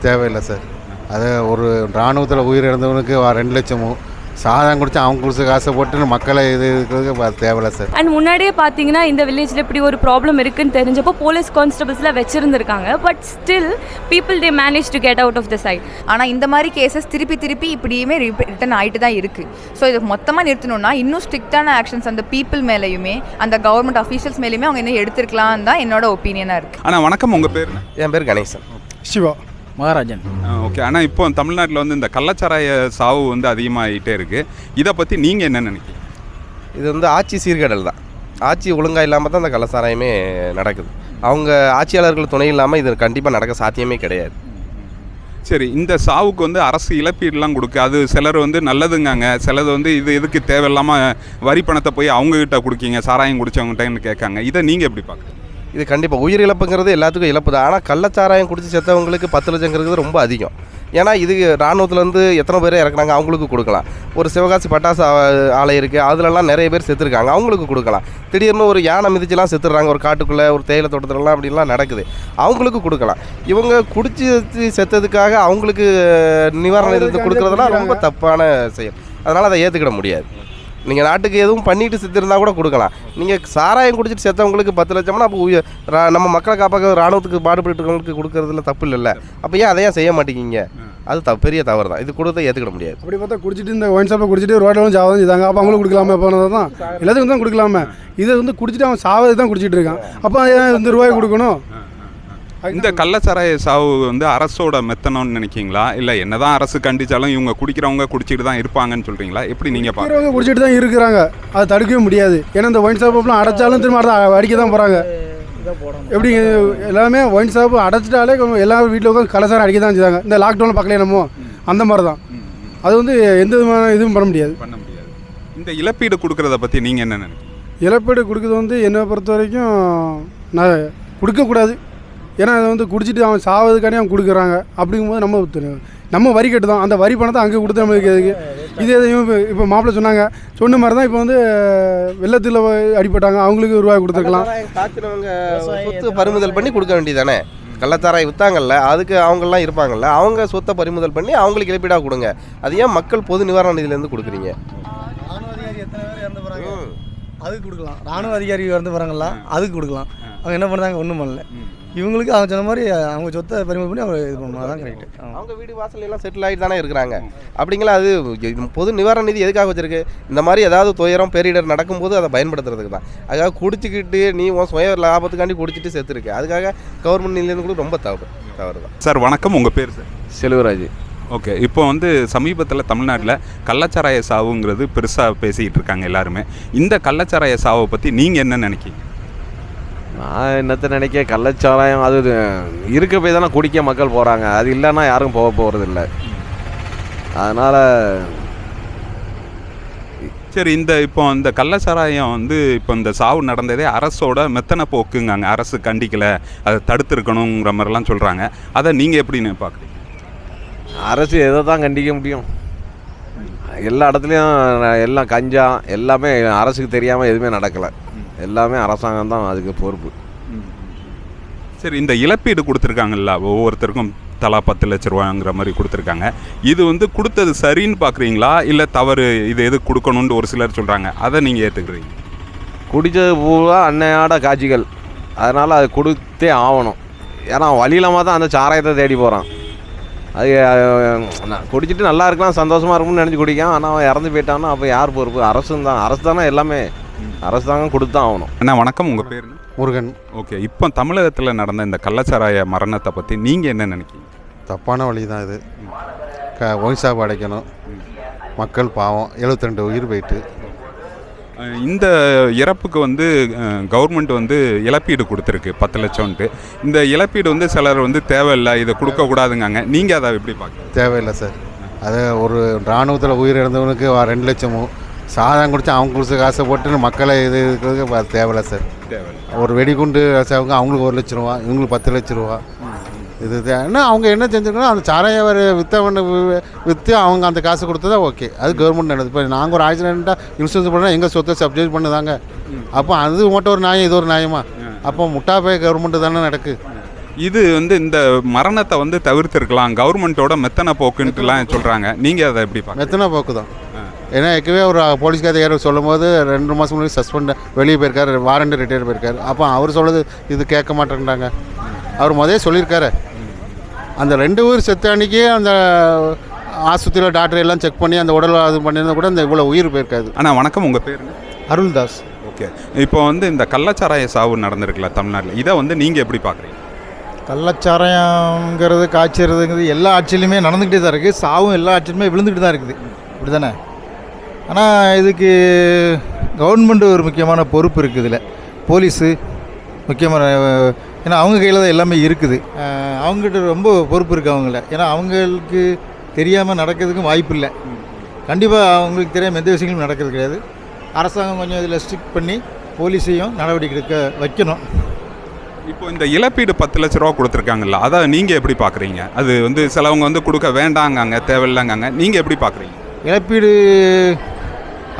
தேவையில்லை சார். அது ஒரு இராணுவத்தில் உயிர் இழந்தவனுக்கு 2 லட்சமோ சாதம் குடிச்சு அவங்க குடிச்ச காசை போட்டு மக்களை இது இருக்கிறதுக்கு தேவையில்லை சார். அண்ட் முன்னாடியே பார்த்தீங்கன்னா இந்த வில்லேஜில் இப்படி ஒரு ப்ராப்ளம் இருக்குன்னு தெரிஞ்சப்போ போலீஸ் கான்ஸ்டபிள்ஸ்லாம் வச்சுருந்துருக்காங்க. But still people they manage to get out of the site. ஆனால் இந்த மாதிரி கேசஸ் திருப்பி இப்படியுமே ரிட்டர்ன் ஆகிட்டு தான் இருக்குது. ஸோ இது மொத்தமாக நிறுத்தணும்னா இன்னும் ஸ்ட்ரிக்டான ஆக்ஷன்ஸ் அந்த பீப்புள் மேலேயுமே அந்த கவர்மெண்ட் அஃபீஷியல்ஸ் மேலேயுமே அவங்க இன்னும் எடுத்துருக்கலாம் தான் என்னோட ஒப்பீனியனாக இருக்குது. ஆனால் வணக்கம், உங்கள் பேர்? என் பேர் கணேசன். சிவா மகாராஜன். ஓகே. ஆனால் இப்போ தமிழ்நாட்டில் வந்து இந்த கள்ளச்சாராய சாவு வந்து அதிகமாகிட்டே இருக்குது. இதை பற்றி நீங்கள் என்ன நினைக்கிறீங்க? இது வந்து ஆட்சி சீர்கேடல் தான். ஆட்சி ஒழுங்காக இல்லாமல் தான் இந்த கள்ளச்சாராயமே நடக்குது. அவங்க ஆட்சியாளர்கள் துணை இல்லாமல் இது கண்டிப்பாக நடக்க சாத்தியமே கிடையாது. சரி, இந்த சாவுக்கு வந்து அரசு இழப்பீடுலாம் கொடுக்கு. அது சிலர் வந்து நல்லதுங்காங்க, சிலது வந்து இது எதுக்கு தேவையில்லாமல் வரி பணத்தை போய் அவங்ககிட்ட கொடுக்கீங்க சாராயம் குடித்தவங்ககிட்டன்னு கேட்காங்க. இதை நீங்கள் எப்படி பார்க்குறீங்க? இது கண்டிப்பாக உயிர் இழப்புங்கிறது எல்லாத்துக்கும் இழப்பு தான். ஆனால் கள்ளச்சாராயம் குடிச்சு செத்தவங்களுக்கு 10 லட்சங்கிறது ரொம்ப அதிகம். ஏன்னா இது இராணுவத்துலேருந்து எத்தனை பேர் இறக்குறாங்க, அவங்களுக்கு கொடுக்கலாம். ஒரு சிவகாசி பட்டாசு ஆலை இருக்குது, அதிலெல்லாம் நிறைய பேர் செத்துருக்காங்க, அவங்களுக்கு கொடுக்கலாம். திடீர்னு ஒரு யானை மிதிச்சுலாம் செத்துடுறாங்க ஒரு காட்டுக்குள்ளே, ஒரு தேயிலை தோட்டத்துலலாம் அப்படின்லாம் நடக்குது, அவங்களுக்கு கொடுக்கலாம். இவங்க குடிச்சு செத்ததுக்காக அவங்களுக்கு நிவாரணம் கொடுக்குறதெல்லாம் ரொம்ப தப்பான செயல். அதனால் அதை ஏற்றுக்கிட முடியாது. நீங்கள் நாட்டுக்கு எதுவும் பண்ணிட்டு செத்துருந்தா கூட கொடுக்கலாம். நீங்கள் சாராயம் குடிச்சிட்டு செத்தவங்களுக்கு 10 லட்சம்னா அப்போ நம்ம மக்களை காப்பாக்க இராணுவத்துக்கு பாடுபட்டுறவங்களுக்கு கொடுக்கறதுல தப்பு இல்லைல்ல. அப்போ ஏன் அதையும் செய்ய மாட்டேங்கிங்க? அது பெரிய தவறு தான். இது கொடுத்தா ஏற்றுக்கிட முடியாது. அப்படி பார்த்தா குடிச்சிட்டு இந்த ஒயின் ஷாப்பை குடிச்சிட்டு ரோட்டில் வந்து சாவதான் செய்தாங்க. அப்போ அவங்களுக்கு கொடுக்கலாமே? போனது தான் எல்லாத்துக்கும் தான் கொடுக்கலாமே. இதை வந்து குடிச்சிட்டு அவன் சாவது தான் குடிச்சிட்டு இருக்கான். அப்போ இந்த ரூபாய் கொடுக்கணும். இந்த கள்ளச்சாராய சாவு வந்து அரசோட மெத்தனம்னு நினைக்கிங்களா, இல்லை என்னதான் அரசு கண்டிச்சாலும் இவங்க குடிக்கிறவங்க குடிச்சிட்டு தான் இருப்பாங்கன்னு சொல்கிறீங்களா? எப்படி நீங்கள் பார்க்குறவங்க குடிச்சிட்டு தான் இருக்கிறாங்க, அதை தடுக்கவே முடியாது. ஏன்னா இந்த ஒயின் ஷாப்லாம் அடைச்சாலும் திரும்ப அடிக்க தான் போகிறாங்க. எப்படி எல்லாமே ஒயின் ஷாப்பு அடைச்சிட்டாலே எல்லா வீட்டில் உட்காந்து கள்ளச்சாரம் அடிக்க தான் செய்தாங்க. இந்த லாக்டவுனில் பார்க்கல என்னமோ அந்த மாதிரி தான். அது வந்து எந்த விதமான இதுவும் பண்ண முடியாது. இந்த இழப்பீடு கொடுக்குறத பற்றி நீங்கள் என்ன நினைக்கிறீங்க? இழப்பீடு கொடுக்குறது வந்து என்னை பொறுத்த வரைக்கும் நான் கொடுக்கக்கூடாது. ஏன்னா அதை வந்து குடிச்சிட்டு அவன் சாவதுக்கானே அவன் கொடுக்குறாங்க. அப்படிங்கும்போது நம்ம வரி கட்டு தான், அந்த வரி பணத்தை அங்கே கொடுத்து நம்ம இருக்கிறதுக்கு இது எதையும் இப்போ மாப்பிள்ளை சொன்ன மாதிரி தான் இப்போ வந்து வெள்ளத்தில் அடிப்பட்டாங்க, அவங்களுக்கு ரூபாய் கொடுத்துருக்கலாம். காய்ச்சினவங்க சொத்து பறிமுதல் பண்ணி கொடுக்க வேண்டியதானே? கள்ளச்சாராயம் விற்றாங்கல்ல, அதுக்கு அவங்கெல்லாம் இருப்பாங்கல்ல, அவங்க சொத்தை பறிமுதல் பண்ணி அவங்களுக்கு இழப்பீடாக கொடுங்க. அது ஏன் மக்கள் பொது நிவாரண நிதியிலேருந்து கொடுக்குறீங்க? ராணுவ அதிகாரி எத்தனை பேர் இறந்து போகிறாங்க, அதுக்கு கொடுக்கலாம். ராணுவ அதிகாரி இறந்து போகிறாங்களா, அதுக்கு கொடுக்கலாம். அவங்க என்ன பண்ணுறாங்க? ஒன்றும் பண்ணல. இவங்களுக்கு அவங்க சொன்ன மாதிரி அவங்க சொத்தை பறிமுதல் பண்ணி அவங்க இது பண்ணணும். அதான் கரெக்டு. அவங்க வீடு வாசல் எல்லாம் செட்டில் ஆகிட்டு தானே இருக்கிறாங்க. அப்படிங்களா? அது பொது நிவாரண நிதி எதுக்காக வச்சிருக்கு? இந்த மாதிரி ஏதாவது துயரம் பேரிடர் நடக்கும்போது அதை பயன்படுத்துறதுக்கு தான். அதுக்காக குடிச்சிக்கிட்டு நீ உன் சுய லாபத்துக்காண்டி குடிச்சிட்டு செத்துருக்கு, அதுக்காக கவர்மெண்ட் நிலையிலேருந்து கூட ரொம்ப தவறு தான். சார் வணக்கம், உங்கள் பேர்? சார் செல்வராஜ். ஓகே. இப்போ வந்து சமீபத்தில் தமிழ்நாட்டில் கள்ளச்சாராய சாவுங்கிறது பெருசாக பேசிக்கிட்டு இருக்காங்க எல்லாருமே. இந்த கள்ளச்சாராய சாவை பற்றி நீங்கள் என்ன நினைக்கிறீங்க? நான் என்னத்தை நினைக்க, கள்ளச்சாராயம் அது இருக்க போய் தானே குடிக்க மக்கள் போகிறாங்க. அது இல்லைன்னா யாரும் போகிறது இல்லை. அதனால் சரி, இப்போ இந்த கள்ளச்சாராயம் வந்து இப்போ இந்த சாவு நடந்ததே அரசோட மெத்தனை போக்குங்காங்க. அரசு கண்டிக்கலை, அதை தடுத்துருக்கணுங்கிற மாதிரிலாம் சொல்கிறாங்க. அதை நீங்கள் எப்படின்னு பார்க்குறீங்க? அரசு எதை தான் கண்டிக்க முடியும்? எல்லா இடத்துலையும் எல்லாம் கஞ்சா எல்லாமே அரசுக்கு தெரியாமல் எதுவுமே நடக்கலை. எல்லாமே அரசாங்கம் தான் அதுக்கு பொறுப்பு. சரி, இந்த இழப்பீடு கொடுத்துருக்காங்கல்ல, ஒவ்வொருத்தருக்கும் தலா 10 லட்ச ரூபாங்கிற மாதிரி கொடுத்துருக்காங்க. இது வந்து கொடுத்தது சரின்னு பார்க்குறீங்களா, இல்லை தவறு, இது எது கொடுக்கணுன்னு ஒரு சிலர் சொல்கிறாங்க, அதை நீங்கள் ஏற்றுக்கிறீங்க? குடித்தது பூரா அன்னையோட காட்சிகள், அதனால் அது கொடுத்தே ஆகணும். ஏன்னா வழியிலமாக தான் அந்த சாராயத்தை தேடி போகிறான். அது குடிச்சிட்டு நல்லா இருக்கலாம், சந்தோஷமாக இருக்கும்னு நினச்சி குடிக்கான். ஆனால் அவன் இறந்து போயிட்டான்னா அப்போ யார் பொறுப்பு? அரசு தான். அரசு தானே எல்லாமே, அரசு தாங்க கொடுத்தான் ஆகணும். அண்ணா வணக்கம், உங்கள் பேர்? முருகன். ஓகே. இப்போ தமிழகத்தில் நடந்த இந்த கள்ளச்சாராய மரணத்தை பற்றி நீங்கள் என்ன நினைக்கிறீங்க? தப்பான வழி தான் இது. ஒயின் ஷாப் அடைக்கணும். மக்கள் பாவம், 72 உயிர் போயிட்டு. இந்த இறப்புக்கு வந்து கவர்மெண்ட் வந்து இழப்பீடு கொடுத்துருக்கு 10 லட்சம்ன்ட்டு. இந்த இழப்பீடு வந்து சிலர் வந்து தேவையில்லை, இதை கொடுக்கக்கூடாதுங்காங்க. நீங்கள் அதை எப்படி பார்க்குறீங்க? தேவையில்லை சார். அது ஒரு இராணுவத்தில் உயிர் இழந்தவனுக்கு 2 லட்சமோ சாதம் குடிச்சு அவங்க குடிச்ச காசை போட்டு மக்களை இது இருக்கிறதுக்கு தேவையில்லை சார். ஒரு வெடிகுண்டு வச்சவங்க அவங்களுக்கு 1 லட்ச ரூபா, இவங்களுக்கு 10 லட்ச ரூபா. இது ஏன்னா அவங்க என்ன செஞ்சுருக்கணும், அந்த சாராய விற்றவனை விற்று அவங்க அந்த காசு கொடுத்ததா ஓகே, அது கவர்மெண்ட் நடக்குது. இப்போ நாங்கள் ஒரு ஆக்சிடெண்ட்டாக இன்சூரன்ஸ் பண்ணால் எங்கள் சொத்தை சப்ஜெக்ட் பண்ணுதாங்க. அப்போ அது மட்டும் ஒரு நியாயம், இது ஒரு நியாயமா? அப்போ முட்டா போய் கவர்மெண்ட்டு தானே நடக்கு. இது வந்து இந்த மரணத்தை வந்து தவிர்த்திருக்கலாம் கவர்மெண்ட்டோட மெத்தன போக்குன்ட்டுலாம் சொல்கிறாங்க. நீங்கள் அதை எப்படி பார்க்க? மெத்தனை போக்கு தான். ஏன்னா ஏற்கனவே ஒரு போலீஸ்காரர் சொல்லும் போது 2 மாதம் முன்னாடி சஸ்பெண்ட் வெளியே போயிருக்காரு, வாரண்ட் ரிட்டையர் போயிருக்காரு. அப்போ அவர் சொல்லுது இது கேட்க மாட்டேன்றாங்க. அவர் முதலே சொல்லியிருக்காரு. அந்த 2 உயிர் செத்த அன்றைக்கே அந்த ஆஸ்பத்திரியில் டாக்டர் எல்லாம் செக் பண்ணி அந்த உடல் அது பண்ணியிருந்தால் கூட அந்த இவ்வளோ உயிர் போயிருக்காது. ஆனால் வணக்கம், உங்கள் பேர்? அருள்தாஸ். ஓகே, இப்போ வந்து இந்த கள்ளச்சாராய சாவு நடந்திருக்குல்ல தமிழ்நாட்டில், இதை வந்து நீங்கள் எப்படி பார்க்குறீங்க? கள்ளச்சாராயங்கிறது காய்ச்சறதுங்கிறது எல்லா ஆட்சியிலுமே நடந்துக்கிட்டே தான் இருக்குது. சாவும் எல்லா ஆட்சியிலுமே விழுந்துக்கிட்டு தான் இருக்குது, இப்படி தானே? ஆனால் இதுக்கு கவர்மெண்ட்டு ஒரு முக்கியமான பொறுப்பு இருக்குது. இதில் போலீஸு முக்கியமான, ஏன்னா அவங்க கையில் தான் எல்லாமே இருக்குது. அவங்ககிட்ட ரொம்ப பொறுப்பு இருக்குது அவங்கள. ஏன்னா அவங்களுக்கு தெரியாமல் நடக்கிறதுக்கும் வாய்ப்பு இல்லை. கண்டிப்பாக அவங்களுக்கு தெரியாமல் எந்த விஷயங்களும் நடக்கிறது கிடையாது. அரசாங்கம் கொஞ்சம் இதில் ஸ்ட்ரிக்ட் பண்ணி போலீஸையும் நடவடிக்கை எடுக்க வைக்கணும். இப்போ இந்த இழப்பீடு 10 லட்ச ரூபா கொடுத்துருக்காங்கல்ல, அதை நீங்கள் எப்படி பார்க்குறீங்க? அது வந்து சிலவங்க வந்து கொடுக்க வேண்டாங்காங்க, தேவையில்லைங்காங்க. நீங்கள் எப்படி பார்க்குறீங்க? இழப்பீடு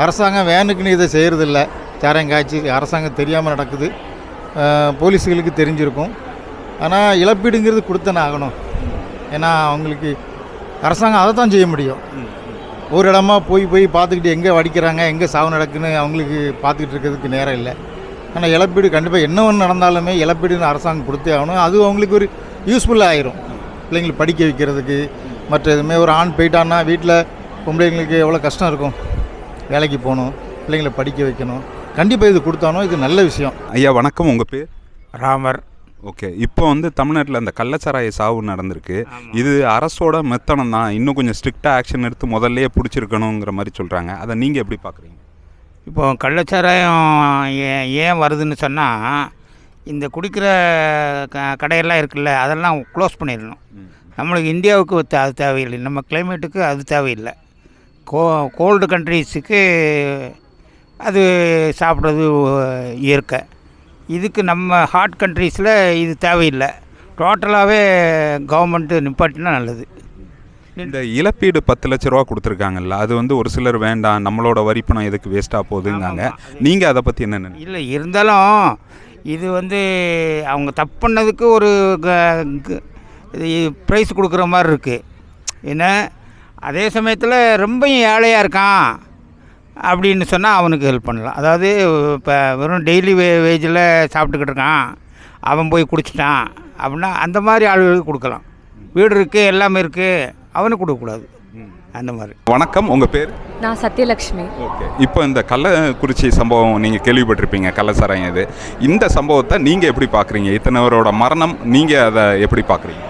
அரசாங்கம் வேனுக்குன்னு இதை செய்கிறதில்ல. சாராயம் காய்ச்சி அரசாங்கம் தெரியாமல் நடக்குது, போலீஸுகளுக்கு தெரிஞ்சிருக்கும். ஆனால் இழப்பீடுங்கிறது கொடுத்தன ஆகணும். ஏன்னா அவங்களுக்கு அரசாங்கம் அதை தான் செய்ய முடியும். ஒரு இடமா போய் பார்த்துக்கிட்டு எங்கே வடிக்கிறாங்க, எங்கே சாவு நடக்குன்னு அவங்களுக்கு பார்த்துக்கிட்டு இருக்கிறதுக்கு நேரம் இல்லை. ஆனால் இழப்பீடு கண்டிப்பாக என்ன ஒன்று நடந்தாலுமே இழப்பீடுன்னு அரசாங்கம் கொடுத்தே ஆகணும். அது அவங்களுக்கு ஒரு யூஸ்ஃபுல்லாக ஆயிரும். பிள்ளைங்களை படிக்க வைக்கிறதுக்கு, மற்ற எதுவுமே ஒரு ஆண் போயிட்டான்னா வீட்டில் பொம்பளைங்களுக்கு எவ்வளோ கஷ்டம் இருக்கும். வேலைக்கு போகணும், பிள்ளைங்களை படிக்க வைக்கணும். கண்டிப்பாக இது கொடுத்தானோ இது நல்ல விஷயம். ஐயா வணக்கம், உங்கள் பேர்? ராமர். ஓகே, இப்போ வந்து தமிழ்நாட்டில் அந்த கள்ளச்சாராய சாவு நடந்திருக்கு. இது அரசோட மெத்தனம் தான், இன்னும் கொஞ்சம் ஸ்ட்ரிக்டாக ஆக்ஷன் எடுத்து முதல்லையே பிடிச்சிருக்கணுங்கிற மாதிரி சொல்கிறாங்க. அதை நீங்கள் எப்படி பார்க்குறீங்க? இப்போ கள்ளச்சாராயம் ஏன் வருதுன்னு சொன்னால், இந்த குடிக்கிற கடையெல்லாம் இருக்குல்ல, அதெல்லாம் க்ளோஸ் பண்ணிடணும். நம்மளுக்கு இந்தியாவுக்கு அது தேவையில்லை, நம்ம கிளைமேட்டுக்கு அது தேவையில்லை. கோல்டு கண்ட்ரீஸுக்கு அது சாப்பிட்றது இயற்கை. இதுக்கு நம்ம ஹாட் கண்ட்ரீஸில் இது தேவையில்லை. டோட்டலாகவே கவர்மெண்ட்டு நிப்பாட்டினா நல்லது. இந்த இழப்பீடு 10 லட்ச ரூபா கொடுத்துருக்காங்கல்ல, அது வந்து ஒரு சிலர் வேண்டாம், நம்மளோட வரிப்பணம் எதுக்கு வேஸ்ட்டாக போகுதுங்காங்க. நீங்கள் அதை பற்றி என்ன நினைக்கிறீங்க? இல்லை, இருந்தாலும் இது வந்து அவங்க தப்பு பண்ணதுக்கு ஒரு ப்ரைஸ் கொடுக்குற மாதிரி இருக்குது. ஏன்னா அதே சமயத்தில் ரொம்ப ஏழையாக இருக்கான் அப்படின்னு சொன்னால் அவனுக்கு ஹெல்ப் பண்ணலாம். அதாவது இப்போ வெறும் டெய்லி வேஜில் சாப்பிட்டுக்கிட்டு இருக்கான், அவன் போய் குடிச்சிட்டான் அப்படின்னா அந்த மாதிரி ஆளுகளுக்கு கொடுக்கலாம். வீடு இருக்குது, எல்லாமே இருக்குது, அவனுக்கு கொடுக்கக்கூடாது. அந்த மாதிரி. வணக்கம், உங்கள் பேர்? நான் சத்யலக்ஷ்மி. ஓகே, இப்போ இந்த கள்ளக்குறிச்சி சம்பவம் நீங்கள் கேள்விப்பட்டிருப்பீங்க, கள்ளச்சாராயம். இது இந்த சம்பவத்தை நீங்கள் எப்படி பார்க்குறீங்க? இத்தனைவரோட மரணம் நீங்கள் அதை எப்படி பார்க்குறீங்க?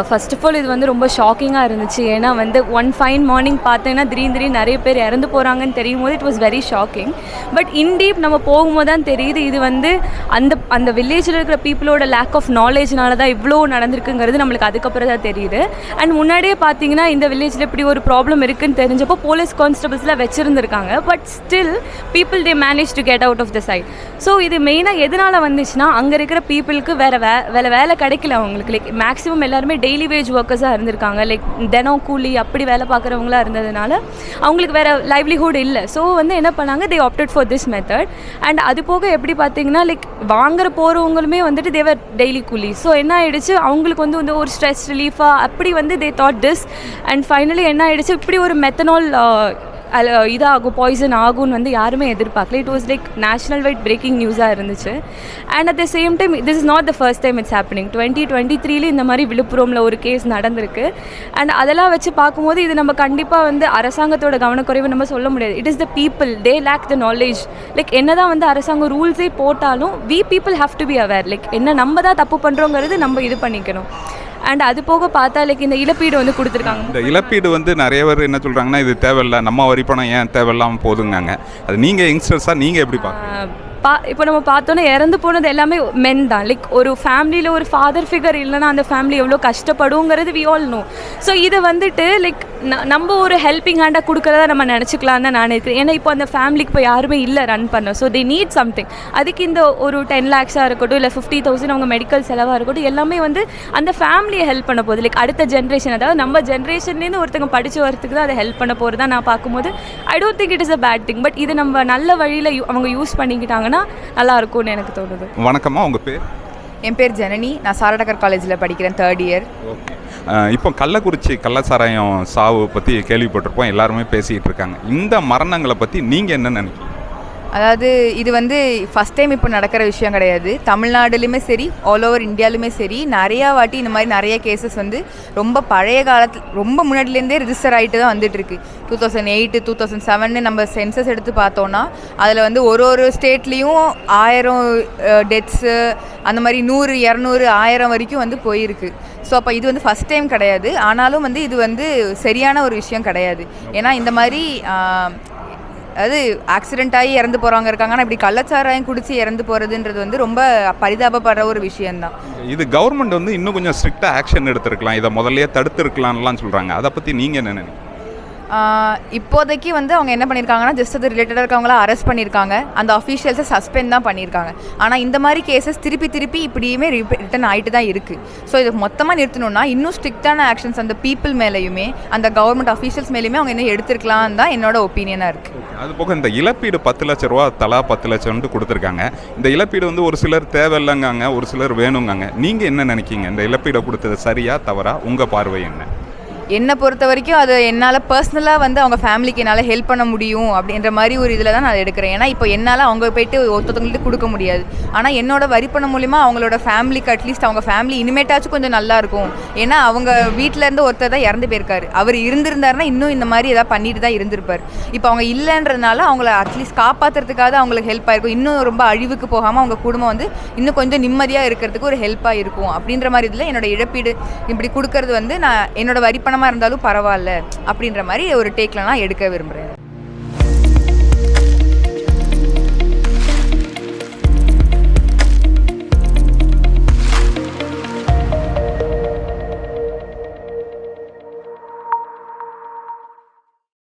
ஃபர்ஸ்ட் ஆஃப் ஆல் இது வந்து ரொம்ப ஷாக்கிங்காக இருந்துச்சு. ஏன்னா வந்து ஒன் ஃபைன் மார்னிங் பார்த்தீங்கன்னா திடீர்னு நிறைய பேர் இறந்து போகிறாங்கன்னு தெரியும் போது it was very shocking. But indeed நம்ம போகும்போது தான் தெரியுது இது வந்து அந்த வில்லேஜில் இருக்கிற பீப்புளோட லேக் ஆஃப் நாலேஜ்னால தான் இவ்வளோ நடந்திருக்குங்கிறது நம்மளுக்கு அதுக்கப்புறம் தான் தெரியுது. அண்ட் முன்னாடியே பார்த்தீங்கன்னா இந்த வில்லேஜில் இப்படி ஒரு ப்ராப்ளம் இருக்குன்னு தெரிஞ்சப்போ போலீஸ் கான்ஸ்டபிள்ஸ்லாம் வச்சுருந்துருக்காங்க. But still people they manage to get out of the site. So இது மெயினாக எதனால் வந்துச்சுன்னா அங்கே இருக்கிற பீப்புளுக்கு வேலை கிடைக்கல அவங்களுக்கு. லைக் மேக்ஸிமம் எல்லாருமே டெய்லி வேஜ் ஒர்க்கர்ஸாக இருந்திருக்காங்க. லைக் தினம் கூலி அப்படி வேலை பார்க்குறவங்களாக இருந்ததுனால அவங்களுக்கு வேறு லைவ்லிஹுட் இல்லை. ஸோ வந்து என்ன பண்ணாங்க, they opted for this method. And அது போக எப்படி பார்த்தீங்கன்னா லைக் வாங்குற போகிறவங்களுமே வந்துட்டு தேவர் டெய்லி கூலி. ஸோ என்ன ஆகிடுச்சு, அவங்களுக்கு வந்து ஒரு ஸ்ட்ரெஸ் ரிலீஃபாக அப்படி வந்து தே தாட் திஸ். அண்ட் ஃபைனலி என்ன ஆகிடுச்சு, இப்படி ஒரு மெத்தனால் இதாகும், பாய்சன் ஆகும்னு வந்து யாருமே எதிர்பார்க்கல. It was like national wide breaking நியூஸாக இருந்துச்சு. And at the same time this is not the first time it's happening. 2023 இந்த மாதிரி விழுப்புரமில் ஒரு கேஸ் நடந்திருக்கு. அண்ட் அதெல்லாம் வச்சு பார்க்கும்போது இது நம்ம கண்டிப்பாக வந்து அரசாங்கத்தோட கவனக்குறைவு நம்ம சொல்ல முடியாது. It is the people, they lack the knowledge. Like என்ன தான் வந்து அரசாங்கம் ரூல்ஸே போட்டாலும் we people have to be aware. Like என்ன நம்ம தான் தப்பு பண்ணுறோங்கிறது நம்ம இது பண்ணிக்கணும். அண்ட் அது போக பார்த்தா லைக் இந்த இழப்பீடு வந்து கொடுத்துருக்காங்க. இந்த இழப்பீடு வந்து நிறைய பேர் என்ன சொல்கிறாங்கன்னா, இது தேவையில்லை, நம்ம வரிப்பணம் ஏன் தேவையில்லாமல் போதுங்காங்க. அது நீங்கள் யங்ஸ்டர்ஸாக நீங்கள் எப்படி பார்க்குறீங்க? இப்போ நம்ம பார்த்தோன்னா இறந்து போனது எல்லாமே மென் தான். லைக் ஒரு ஃபேமிலியில் ஒரு ஃபாதர் ஃபிகர் இல்லைன்னா அந்த ஃபேமிலி எவ்வளோ கஷ்டப்படுங்கிறது வி ஆல் நோ. ஸோ இதை வந்துட்டு லைக் நம்ம ஒரு ஹெல்பிங் ஹேண்டாக கொடுக்குறதா நம்ம நினச்சிக்கலாம் தான் நான் நினைக்கிறேன். ஏன்னா இப்போ அந்த ஃபேமிலிக்கு இப்போ யாருமே இல்லை ரன் பண்ண. So they need something. அதுக்கு இந்த ஒரு 10 lakhs இருக்கட்டும், இல்லை 50,000 அவங்க மெடிக்கல் செலவாக இருக்கட்டும், எல்லாமே வந்து அந்த ஃபேமிலியை ஹெல்ப் பண்ண போகுது. லைக் அடுத்த ஜென்ரேஷன், அதாவது நம்ம ஜென்ரேஷன்லேருந்து ஒருத்தங்க படித்து வரத்துக்கு தான் அதை ஹெல்ப் பண்ண போகிறது தான் நான் பார்க்கும்போது I don't think it is a bad thing. But இது நம்ம நல்ல வழியில் அவங்க யூஸ் பண்ணிக்கிட்டாங்க நல்லா இருக்கும்னு எனக்கு தோணுது. வணக்கம்மா, உங்கள் பேர்? என் பேர் ஜனனி. நான் சாரடகர் காலேஜில் படிக்கிறேன், 3rd இயர். ஓகே. இப்போ கள்ளக்குறிச்சி கள்ளச்சாராயம் சாவு பற்றி கேள்விப்பட்டிருப்போம், எல்லாருமே பேசிகிட்டு இருக்காங்க. இந்த மரணங்களை பற்றி நீங்கள் என்ன நினைக்கிறீங்க? அதாவது இது வந்து ஃபஸ்ட் டைம் இப்போ நடக்கிற விஷயம் கிடையாது. தமிழ்நாடுலையுமே சரி, ஆல் ஓவர் இந்தியாலுமே சரி, நிறையா வாட்டி இந்த மாதிரி நிறைய கேசஸ் வந்து ரொம்ப பழைய காலத்தில் ரொம்ப முன்னாடிலேருந்தே ரிஜிஸ்டர் ஆகிட்டு தான் வந்துட்டுருக்கு. 2008 2007 நம்ம சென்சஸ் எடுத்து பார்த்தோன்னா அதில் வந்து ஒரு ஸ்டேட்லேயும் 1000 டெத்ஸு, அந்த மாதிரி 100 200 1000 வரைக்கும் வந்து போயிருக்கு. ஸோ அப்போ இது வந்து ஃபஸ்ட் டைம் கிடையாது. ஆனாலும் வந்து இது வந்து சரியான ஒரு விஷயம் கிடையாது. ஏன்னா இந்த மாதிரி அதாவது ஆக்சிடென்ட் ஆகி இறந்து போகிறவங்க இருக்காங்க. ஆனால் இப்படி கள்ளச்சாராயம் குடித்து இறந்து போகிறதுன்றது வந்து ரொம்ப பரிதாபப்படுற ஒரு விஷயந்தான். இது கவர்மெண்ட் வந்து இன்னும் கொஞ்சம் ஸ்ட்ரிக்டாக ஆக்ஷன் எடுத்திருக்கலாம், இதை முதல்லயே தடுத்துருக்கலாம்லாம் சொல்கிறாங்க. அதை பற்றி நீங்கள் என்ன நினைக்கிறீங்க? இப்போதைக்கு வந்து அவங்க என்ன பண்ணியிருக்காங்கன்னா, ஜஸ்ட் அது ரிலேட்டடாக இருக்கவங்கள அரெஸ்ட் பண்ணியிருக்காங்க, அந்த அஃபீஷியல்ஸை சஸ்பெண்ட் தான் பண்ணியிருக்காங்க. ஆனால் இந்த மாதிரி கேசஸ் திருப்பி இப்படியுமே ரிட்டன் ஆகிட்டு தான் இருக்குது. ஸோ இது மொத்தமாக நிறுத்தணும்னா இன்னும் ஸ்ட்ரிக்டான ஆக்ஷன்ஸ் அந்த பீப்புள் மேலேயுமே அந்த கவர்மெண்ட் அஃபீஷியல்ஸ் மேலேயுமே அவங்க இன்னும் எடுத்துருக்கலாம் தான் என்னோட ஒப்பீனியனாக இருக்குது. அது போக இந்த இழப்பீடு 10 லட்ச ரூபா தலா 10 லட்சம்னு கொடுத்துருக்காங்க. இந்த இழப்பீடு வந்து ஒரு சிலர் தேவையில்லைங்காங்க, ஒரு சிலர் வேணுங்காங்க. நீங்கள் என்ன நினைக்கிங்க? இந்த இழப்பீடை கொடுத்தது சரியா தவறா? உங்கள் பார்வை என்ன? என்னை பொறுத்த வரைக்கும் அது என்னால் பர்சனலாக வந்து அவங்க ஃபேமிலிக்கு என்னால் ஹெல்ப் பண்ண முடியும் அப்படின்ற மாதிரி ஒரு இதில் தான் நான் எடுக்கிறேன். ஏன்னா இப்போ என்னால் அவங்க போய்ட்டு ஒருத்தவங்கள்ட்ட கொடுக்க முடியாது. ஆனால் என்னோட வரி பணம் மூலிமா அவங்களோட ஃபேமிலிக்கு அட்லீஸ்ட் அவங்க ஃபேமிலி இனிமேட்டாச்சும் கொஞ்சம் நல்லாயிருக்கும். ஏன்னா அவங்க வீட்டிலேருந்து ஒருத்தர் தான் இறந்து போயிருக்காரு. அவர் இருந்திருந்தாருன்னா இன்னும் இந்த மாதிரி எதாவது பண்ணிட்டு தான் இருந்திருப்பார். இப்போ அவங்க இல்லைன்றதுனால அவங்கள அட்லீஸ்ட் காப்பாற்றுறதுக்காக அவங்களுக்கு ஹெல்ப் ஆகிருக்கும். இன்னும் ரொம்ப அழிவுக்கு போகாமல் அவங்க குடும்பம் வந்து இன்னும் கொஞ்சம் நிம்மதியாக இருக்கிறதுக்கு ஒரு ஹெல்ப்பாக இருக்கும் அப்படின்ற மாதிரி இதில் என்னோட இழப்பீடு இப்படி கொடுக்கறது வந்து நான் என்னோட வரி பணம் இருந்தாலும் பரவாயில்ல அப்படின்ற மாதிரி ஒரு டேக்கில் நான் எடுக்க விரும்புகிறேன்.